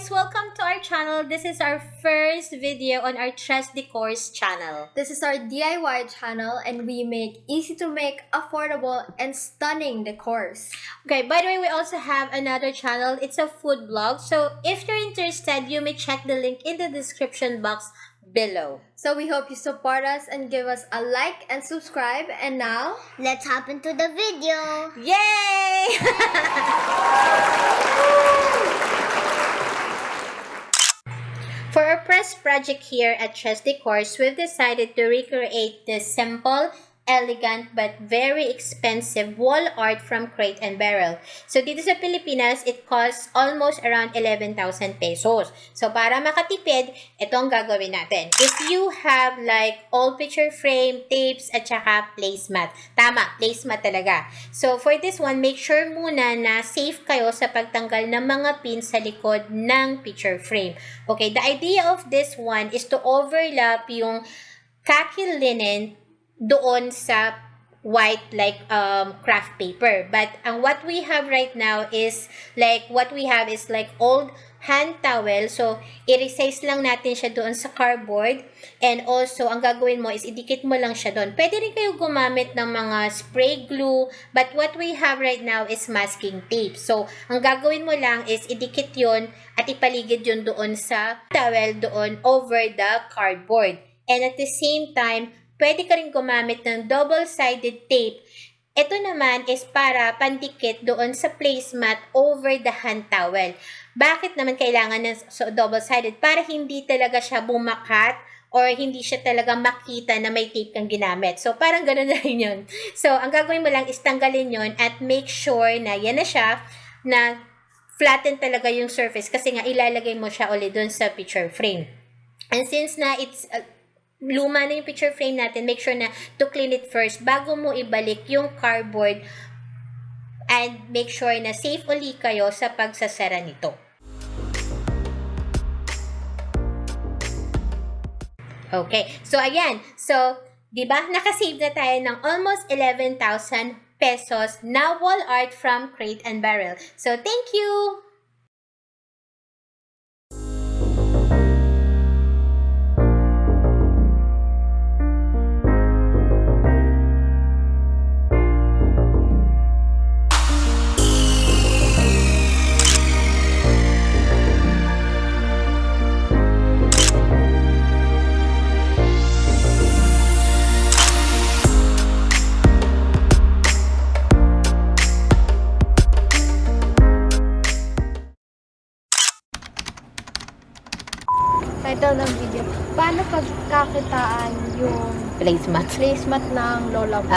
guys! Welcome to our channel. This is our first video on our Dekors channel. This is our DIY channel and we make easy to make, affordable, and stunning decors. Okay, by the way, we also have another channel. It's a food blog. So if you're interested, you may check the link in the description box below. So we hope you support us and give us a like and subscribe. And now, let's hop into the video. Yay! For our press project here at Dekors, we've decided to recreate this simple, elegant, but very expensive wall art from Crate and Barrel. So dito sa Pilipinas, it costs almost around 11,000 pesos. So para makatipid, ito ang gagawin natin. If you have like old picture frame, tapes, at saka placemat. Tama, placemat talaga. So for this one, make sure muna na safe kayo sa pagtanggal ng mga pins sa likod ng picture frame. Okay, the idea of this one is to overlap yung khaki linen doon sa white like craft paper. But what we have right now is like old hand towel. So i-resize lang natin siya doon sa cardboard. And also ang gagawin mo is idikit mo lang siya doon. Pwede rin kayo gumamit ng mga spray glue, but what we have right now is masking tape. So ang gagawin mo lang is idikit yon at ipaligid yon doon sa towel doon over the cardboard. And at the same time, pwede ka rin gumamit ng double-sided tape. Ito naman is para pandikit doon sa placemat over the hand towel. Bakit naman kailangan ng double-sided? Para hindi talaga siya bumakat or hindi siya talaga makita na may tape kang ginamit. So, parang gano'n na rin yun. So, ang gagawin mo lang is tanggalin yun at make sure na yan na siya, na flatten talaga yung surface kasi nga ilalagay mo siya ulit doon sa picture frame. And since na it's luma na yung picture frame natin, make sure na to clean it first bago mo ibalik yung cardboard and make sure na safe uli kayo sa pagsasara nito. Okay, so ayan. So, diba, nakasave na tayo ng almost 11,000 pesos na wall art from Crate and Barrel. So, thank you! title ng video, paano pagkakitaan yung Placemat placemat ng lola mo?